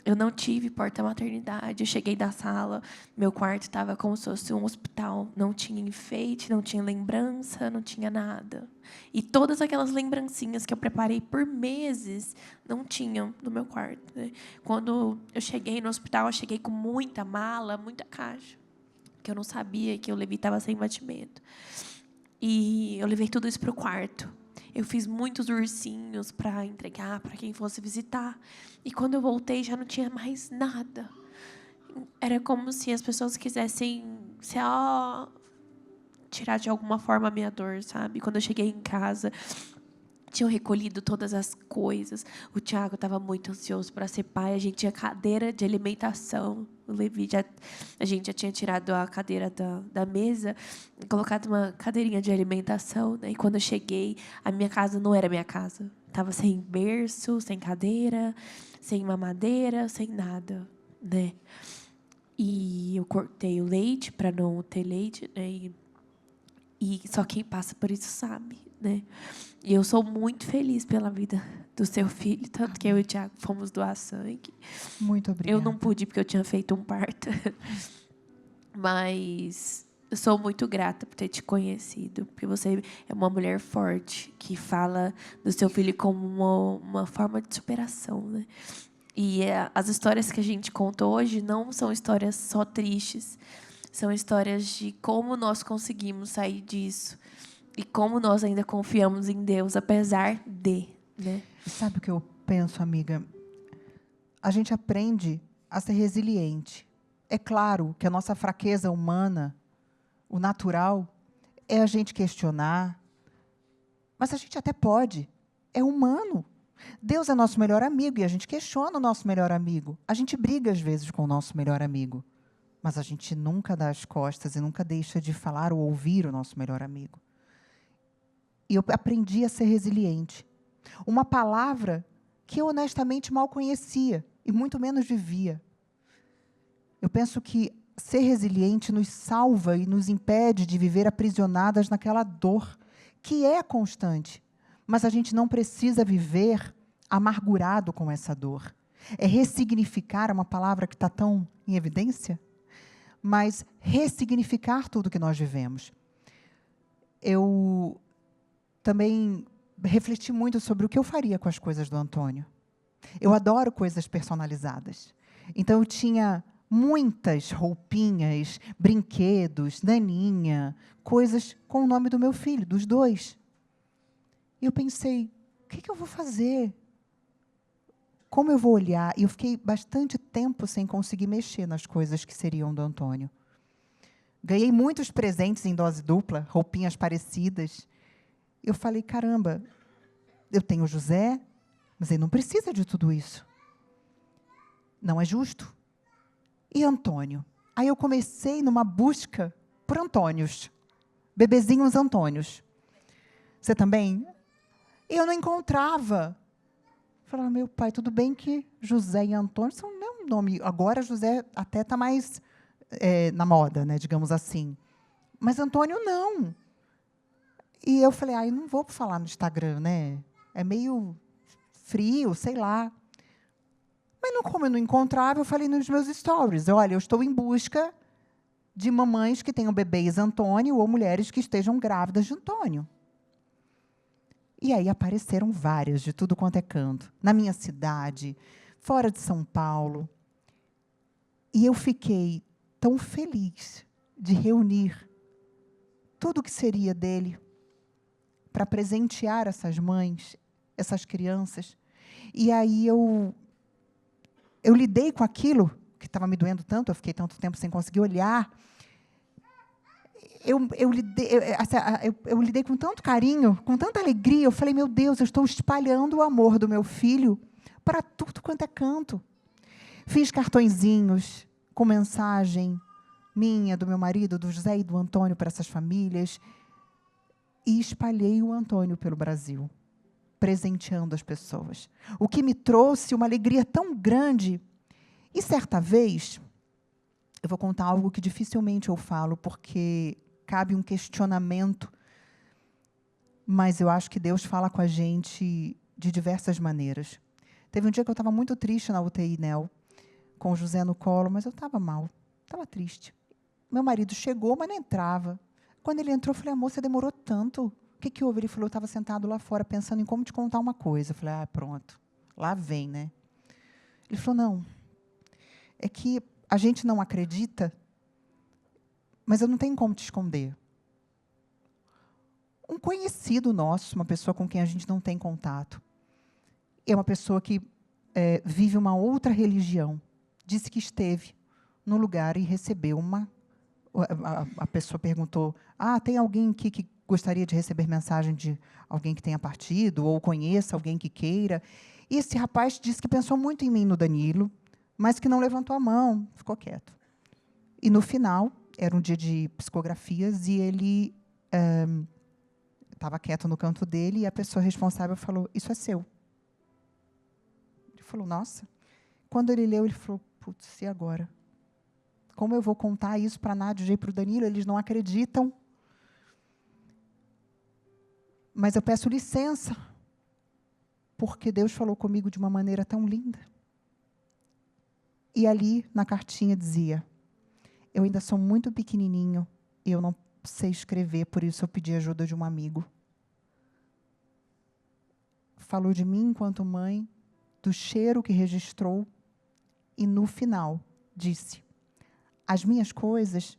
Eu não tive porta-maternidade. Eu cheguei da sala, meu quarto estava como se fosse um hospital. Não tinha enfeite, não tinha lembrança, não tinha nada. E todas aquelas lembrancinhas que eu preparei por meses não tinham no meu quarto, né? Quando eu cheguei no hospital, eu cheguei com muita mala, muita caixa, que eu não sabia que o Levi estava sem batimento. E eu levei tudo isso para o quarto. Eu fiz muitos ursinhos para entregar para quem fosse visitar. E quando eu voltei, já não tinha mais nada. Era como se as pessoas quisessem tirar de alguma forma a minha dor, sabe? Quando eu cheguei em casa, tinham recolhido todas as coisas. O Tiago estava muito ansioso para ser pai. A gente tinha cadeira de alimentação. O Levi a gente já tinha tirado a cadeira da mesa e colocado uma cadeirinha de alimentação, né? E quando eu cheguei, a minha casa não era minha casa. Estava sem berço, sem cadeira, sem mamadeira, sem nada, né? E eu cortei o leite para não ter leite, né? E só quem passa por isso sabe, né? E eu sou muito feliz pela vida do seu filho, tanto que eu e o Tiago fomos doar sangue. Muito obrigada. Eu não pude porque eu tinha feito um parto. Mas eu sou muito grata por ter te conhecido, porque você é uma mulher forte, que fala do seu filho como uma forma de superação, né? E as histórias que a gente contou hoje não são histórias só tristes, são histórias de como nós conseguimos sair disso e como nós ainda confiamos em Deus, apesar de, né? Sabe o que eu penso, amiga? A gente aprende a ser resiliente. É claro que a nossa fraqueza humana, o natural, é a gente questionar, mas a gente até pode. É humano. Deus é nosso melhor amigo e a gente questiona o nosso melhor amigo. A gente briga, às vezes, com o nosso melhor amigo. Mas a gente nunca dá as costas e nunca deixa de falar ou ouvir o nosso melhor amigo. E eu aprendi a ser resiliente. Uma palavra que eu honestamente mal conhecia e muito menos vivia. Eu penso que ser resiliente nos salva e nos impede de viver aprisionadas naquela dor, que é constante. Mas a gente não precisa viver amargurado com essa dor. É ressignificar, uma palavra que está tão em evidência, mas ressignificar tudo que nós vivemos. Eu também refleti muito sobre o que eu faria com as coisas do Antônio. Eu adoro coisas personalizadas. Então, eu tinha muitas roupinhas, brinquedos, naninha, coisas com o nome do meu filho, dos dois. E eu pensei, o que eu vou fazer? Como eu vou olhar? E eu fiquei bastante tempo sem conseguir mexer nas coisas que seriam do Antônio. Ganhei muitos presentes em dose dupla, roupinhas parecidas. Eu falei, caramba, eu tenho o José, mas ele não precisa de tudo isso. Não é justo. E Antônio? Aí eu comecei numa busca por Antônios, bebezinhos Antônios. Você também? E eu não encontrava. Falava, meu pai, tudo bem que José e Antônio são o mesmo nome. Agora José até está mais na moda, né, digamos assim. Mas Antônio não. E eu falei, eu não vou falar no Instagram, né? É meio frio, sei lá. Mas como eu não encontrava, eu falei nos meus stories, olha, eu estou em busca de mamães que tenham bebês Antônio ou mulheres que estejam grávidas de Antônio. E aí apareceram várias, de tudo quanto é canto. Na minha cidade, fora de São Paulo. E eu fiquei tão feliz de reunir tudo o que seria dele para presentear essas mães, essas crianças. E aí eu lidei com aquilo que estava me doendo tanto, eu fiquei tanto tempo sem conseguir olhar. Eu lidei com tanto carinho, com tanta alegria. Eu falei, meu Deus, eu estou espalhando o amor do meu filho para tudo quanto é canto. Fiz cartõezinhos com mensagem minha, do meu marido, do José e do Antônio para essas famílias. E espalhei o Antônio pelo Brasil, presenteando as pessoas. O que me trouxe uma alegria tão grande. E certa vez, eu vou contar algo que dificilmente eu falo, porque cabe um questionamento, mas eu acho que Deus fala com a gente de diversas maneiras. Teve um dia que eu estava muito triste na UTI, Nel, com o José no colo, mas eu estava mal, estava triste. Meu marido chegou, mas não entrava. Quando ele entrou, eu falei, amor, você demorou tanto. O que houve? Ele falou, eu estava sentado lá fora, pensando em como te contar uma coisa. Eu falei, pronto, lá vem, né? Ele falou, não, é que a gente não acredita, mas eu não tenho como te esconder. Um conhecido nosso, uma pessoa com quem a gente não tem contato, é uma pessoa que vive uma outra religião, disse que esteve no lugar e recebeu uma... A pessoa perguntou, tem alguém aqui que gostaria de receber mensagem de alguém que tenha partido, ou conheça alguém que queira? E esse rapaz disse que pensou muito em mim, no Danilo, mas que não levantou a mão, ficou quieto. E, no final, era um dia de psicografias, e ele estava quieto no canto dele, e a pessoa responsável falou, isso é seu. Ele falou, nossa. Quando ele leu, ele falou, putz, e agora? Como eu vou contar isso para a Nádia e para o Danilo? Eles não acreditam. Mas eu peço licença, porque Deus falou comigo de uma maneira tão linda. E ali, na cartinha, dizia, eu ainda sou muito pequenininho, e eu não sei escrever, por isso eu pedi ajuda de um amigo. Falou de mim enquanto mãe, do cheiro que registrou, e no final disse, as minhas coisas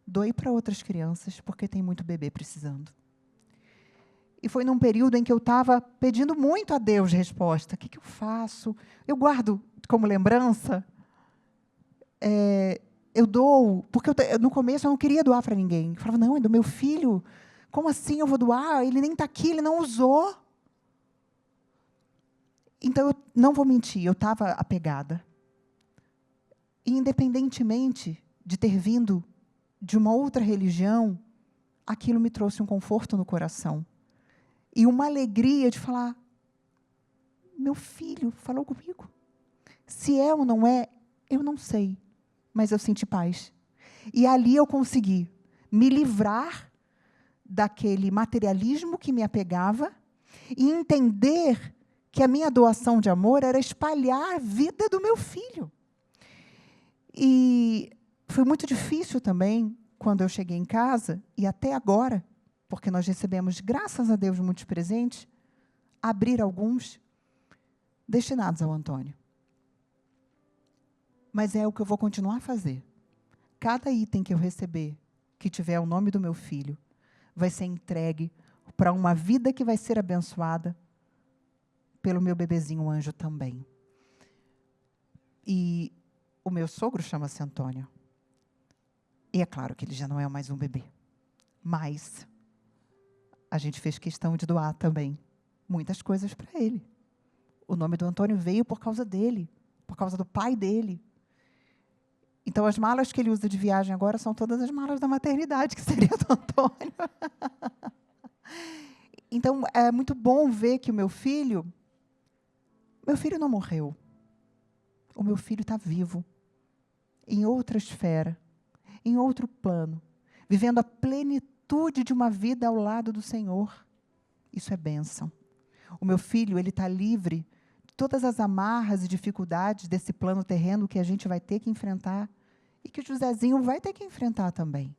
doei para outras crianças, porque tem muito bebê precisando. E foi num período em que eu estava pedindo muito a Deus resposta. O que eu faço? Eu guardo como lembrança, eu dou, porque no começo eu não queria doar para ninguém. Eu falava, não, é do meu filho, como assim eu vou doar? Ele nem está aqui, ele não usou. Então, eu não vou mentir, eu estava apegada. E, independentemente de ter vindo de uma outra religião, aquilo me trouxe um conforto no coração. E uma alegria de falar, meu filho falou comigo. Se é ou não é, eu não sei, mas eu senti paz. E ali eu consegui me livrar daquele materialismo que me apegava e entender que a minha doação de amor era espalhar a vida do meu filho. E foi muito difícil também, quando eu cheguei em casa, e até agora, porque nós recebemos, graças a Deus, muitos presentes, abrir alguns destinados ao Antônio. Mas é o que eu vou continuar a fazer. Cada item que eu receber, que tiver o nome do meu filho, vai ser entregue para uma vida que vai ser abençoada pelo meu bebezinho anjo também. E o meu sogro chama-se Antônio. E é claro que ele já não é mais um bebê. Mas a gente fez questão de doar também muitas coisas para ele. O nome do Antônio veio por causa dele, por causa do pai dele. Então, as malas que ele usa de viagem agora são todas as malas da maternidade, que seria do Antônio. Então, é muito bom ver que o meu filho não morreu. O meu filho está vivo, em outra esfera, em outro plano, vivendo a plenitude de uma vida ao lado do Senhor. Isso é bênção. O meu filho, ele está livre de todas as amarras e dificuldades desse plano terreno que a gente vai ter que enfrentar e que o Josézinho vai ter que enfrentar também.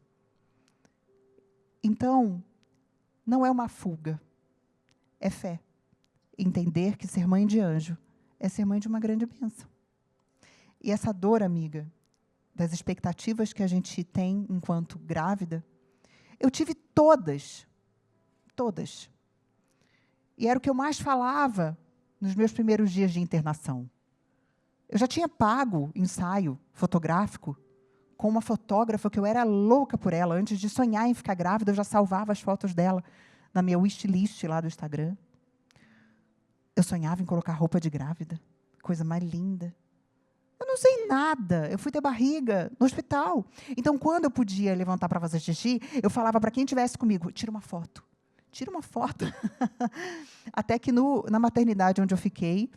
Então, não é uma fuga, é fé. Entender que ser mãe de anjo é ser mãe de uma grande bênção. E essa dor, amiga, das expectativas que a gente tem enquanto grávida, eu tive todas. Todas. E era o que eu mais falava nos meus primeiros dias de internação. Eu já tinha pago ensaio fotográfico com uma fotógrafa que eu era louca por ela. Antes de sonhar em ficar grávida, eu já salvava as fotos dela na minha wishlist lá do Instagram. Eu sonhava em colocar roupa de grávida. Coisa mais linda. Eu não sei nada. Eu fui ter barriga no hospital. Então, quando eu podia levantar para fazer xixi, eu falava para quem estivesse comigo, tira uma foto. Tira uma foto. Até que na maternidade onde eu fiquei,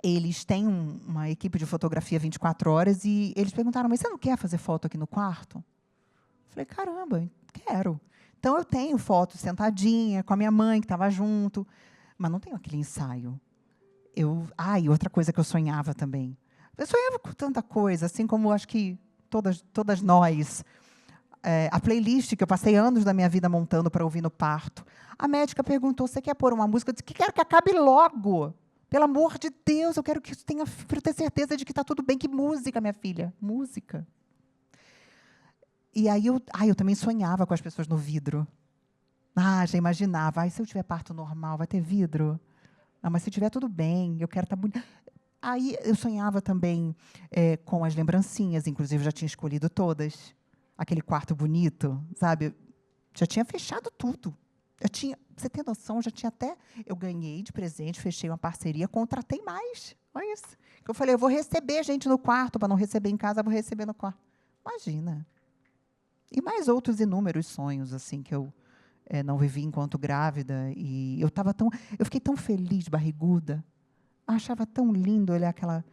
eles têm uma equipe de fotografia 24 horas e eles perguntaram, mas você não quer fazer foto aqui no quarto? Eu falei, caramba, quero. Então, eu tenho foto sentadinha, com a minha mãe, que estava junto, mas não tenho aquele ensaio. E outra coisa que eu sonhava também, Eu sonhava com tanta coisa, assim como acho que todas nós. A playlist que eu passei anos da minha vida montando para ouvir no parto. A médica perguntou, você quer pôr uma música? Eu disse, que quero que acabe logo. Pelo amor de Deus, eu quero que isso tenha, para eu ter certeza de que está tudo bem. Que música, minha filha? Música. E aí eu também sonhava com as pessoas no vidro. Já imaginava. Se eu tiver parto normal, vai ter vidro? Mas se tiver tudo bem, eu quero estar bonita. Aí eu sonhava também com as lembrancinhas, inclusive já tinha escolhido todas. Aquele quarto bonito, sabe? Já tinha fechado tudo. Você tem noção, já tinha até... Eu ganhei de presente, fechei uma parceria, contratei mais. Olha isso. Eu falei, eu vou receber gente no quarto, para não receber em casa, eu vou receber no quarto. Imagina. E mais outros inúmeros sonhos, assim, que eu não vivi enquanto grávida. E eu fiquei tão feliz, barriguda. Achava tão lindo olhar aquela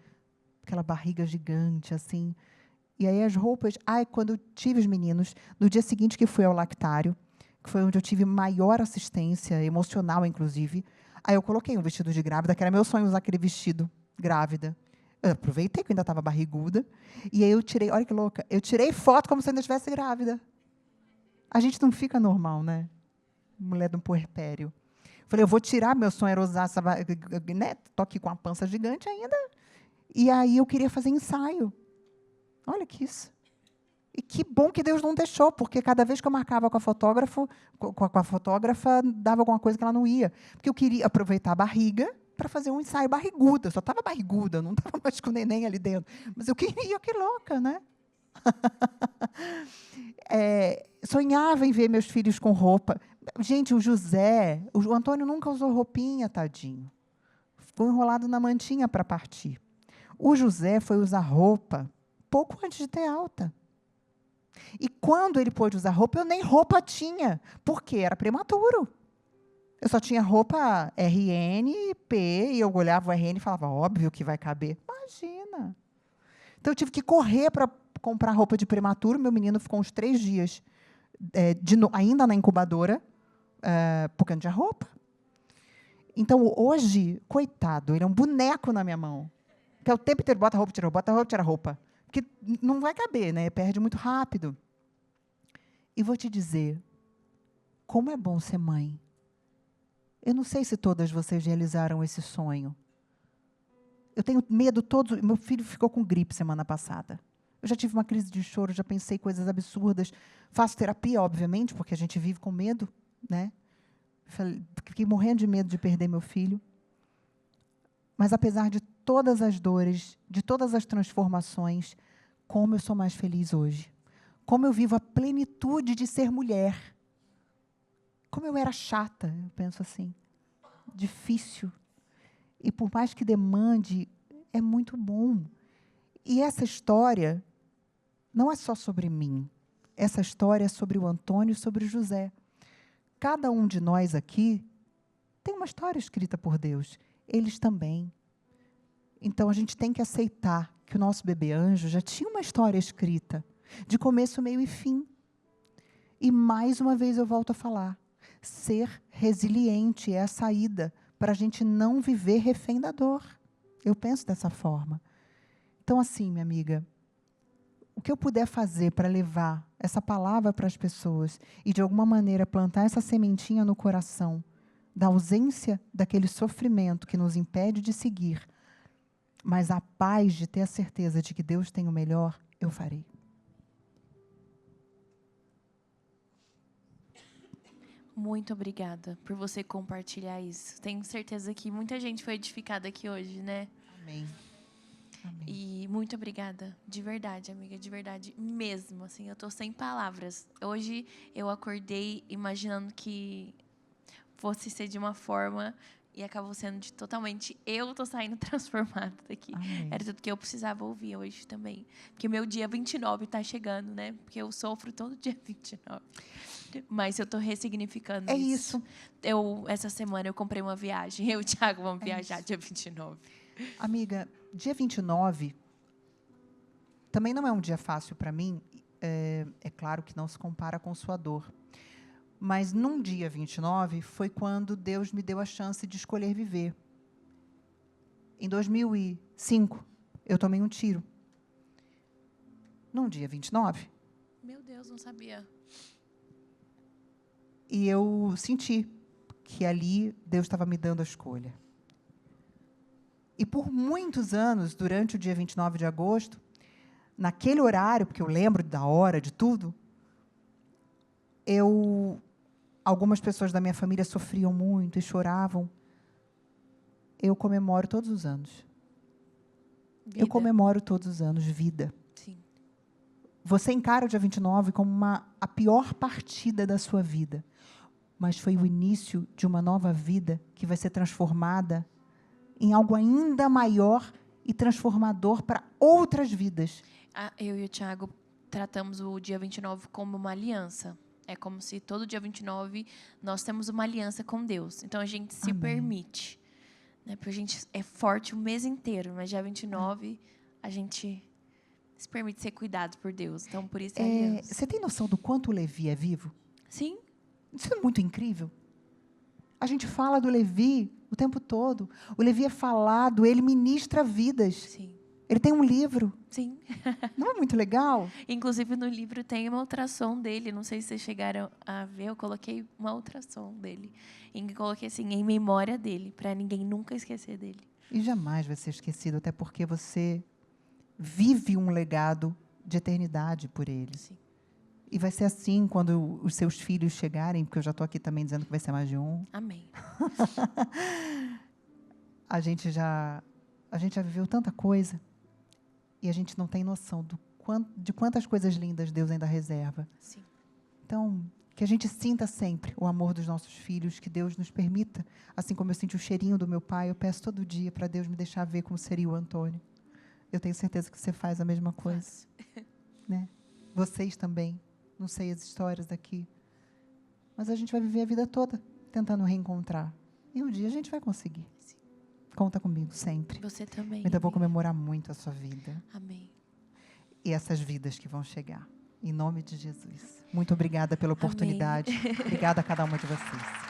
barriga gigante, assim. E aí as roupas... quando eu tive os meninos, no dia seguinte que fui ao lactário, que foi onde eu tive maior assistência, emocional, inclusive, aí eu coloquei um vestido de grávida, que era meu sonho usar aquele vestido grávida. Eu aproveitei que eu ainda estava barriguda, e aí eu tirei... Olha que louca! Eu tirei foto como se eu ainda estivesse grávida. A gente não fica normal, né? Mulher do puerpério. Falei, eu vou tirar, meu sonho era usar essa... Né? Estou aqui com a pança gigante ainda. E aí eu queria fazer ensaio. Olha que isso. E que bom que Deus não deixou, porque cada vez que eu marcava com a fotógrafa, dava alguma coisa que ela não ia. Porque eu queria aproveitar a barriga para fazer um ensaio barriguda. Eu só estava barriguda, não estava mais com o neném ali dentro. Mas eu queria, que louca, né? Sonhava em ver meus filhos com roupa. Gente, o Antônio nunca usou roupinha, tadinho. Ficou enrolado na mantinha para partir. O José foi usar roupa pouco antes de ter alta. E quando ele pôde usar roupa, eu nem roupa tinha, porque era prematuro. Eu só tinha roupa RN, P, e eu olhava o RN e falava, óbvio que vai caber. Imagina. Então, eu tive que correr para comprar roupa de prematuro. Meu menino ficou uns 3 dias ainda na incubadora, porque não tinha roupa. Então, hoje, coitado, ele é um boneco na minha mão. Que é o tempo inteiro, bota roupa, tira roupa, bota roupa, tira roupa. Porque não vai caber, né? Perde muito rápido. E vou te dizer, como é bom ser mãe. Eu não sei se todas vocês realizaram esse sonho. Eu tenho medo todos... Meu filho ficou com gripe semana passada. Eu já tive uma crise de choro, já pensei coisas absurdas. Faço terapia, obviamente, porque a gente vive com medo, né? Fiquei morrendo de medo de perder meu filho. Mas, apesar de todas as dores, de todas as transformações, como eu sou mais feliz hoje. Como eu vivo a plenitude de ser mulher. Como eu era chata, eu penso assim. Difícil. E por mais que demande, é muito bom. E essa história não é só sobre mim. Essa história é sobre o Antônio e sobre o José. Cada um de nós aqui tem uma história escrita por Deus. Eles também. Então, a gente tem que aceitar que o nosso bebê anjo já tinha uma história escrita, de começo, meio e fim. E, mais uma vez, eu volto a falar, ser resiliente é a saída para a gente não viver refém da dor. Eu penso dessa forma. Então, assim, minha amiga, o que eu puder fazer para levar essa palavra para as pessoas e, de alguma maneira, plantar essa sementinha no coração da ausência daquele sofrimento que nos impede de seguir, mas a paz de ter a certeza de que Deus tem o melhor, eu farei. Muito obrigada por você compartilhar isso. Tenho certeza que muita gente foi edificada aqui hoje, né? Amém. Amém. E muito obrigada, de verdade, amiga, de verdade mesmo. Assim, eu tô sem palavras. Hoje eu acordei imaginando que fosse ser de uma forma e acabou sendo de totalmente... Eu tô saindo transformada daqui. Amém. Era tudo que eu precisava ouvir hoje também. Porque o meu dia 29 tá chegando, né? Porque eu sofro todo dia 29. Mas eu tô ressignificando isso. Essa semana eu comprei uma viagem. Eu e o Thiago vamos viajar dia 29. Amiga, dia 29 também não é um dia fácil para mim. É claro que não se compara com sua dor. Mas, num dia 29, foi quando Deus me deu a chance de escolher viver. Em 2005, eu tomei um tiro. Num dia 29. Meu Deus, não sabia. E eu senti que ali Deus estava me dando a escolha. E por muitos anos, durante o dia 29 de agosto, naquele horário, porque eu lembro da hora, de tudo, algumas pessoas da minha família sofriam muito e choravam. Eu comemoro todos os anos. Vida. Eu comemoro todos os anos vida. Sim. Você encara o dia 29 como a pior partida da sua vida. Mas foi o início de uma nova vida que vai ser transformada em algo ainda maior e transformador para outras vidas. Eu e o Thiago tratamos o dia 29 como uma aliança. É como se todo dia 29 nós temos uma aliança com Deus. Então, a gente se Amém. permite. Né? Porque a gente é forte o mês inteiro, mas dia 29 a gente se permite ser cuidado por Deus. Então, por isso é aliança. Você tem noção do quanto o Levi é vivo? Sim. Isso é muito incrível. A gente fala do Levi o tempo todo. O Levi é falado, ele ministra vidas. Sim. Ele tem um livro. Sim. Não é muito legal? Inclusive, no livro tem uma ultrassom dele. Não sei se vocês chegaram a ver. Eu coloquei uma ultrassom dele. E coloquei assim, em memória dele, para ninguém nunca esquecer dele. E jamais vai ser esquecido, até porque você vive um legado de eternidade por ele. Sim. E vai ser assim quando os seus filhos chegarem, porque eu já estou aqui também dizendo que vai ser mais de um. Amém. A gente já viveu tanta coisa e a gente não tem noção de quantas coisas lindas Deus ainda reserva. Sim. Então, que a gente sinta sempre o amor dos nossos filhos, que Deus nos permita, assim como eu sinto o cheirinho do meu pai, eu peço todo dia para Deus me deixar ver como seria o Antônio. Eu tenho certeza que você faz a mesma coisa. Né? Vocês também. Não sei as histórias daqui. Mas a gente vai viver a vida toda tentando reencontrar. E um dia a gente vai conseguir. Sim. Conta comigo sempre. Você também. Então eu vou comemorar muito a sua vida. Amém. E essas vidas que vão chegar. Em nome de Jesus. Muito obrigada pela oportunidade. Obrigada a cada uma de vocês.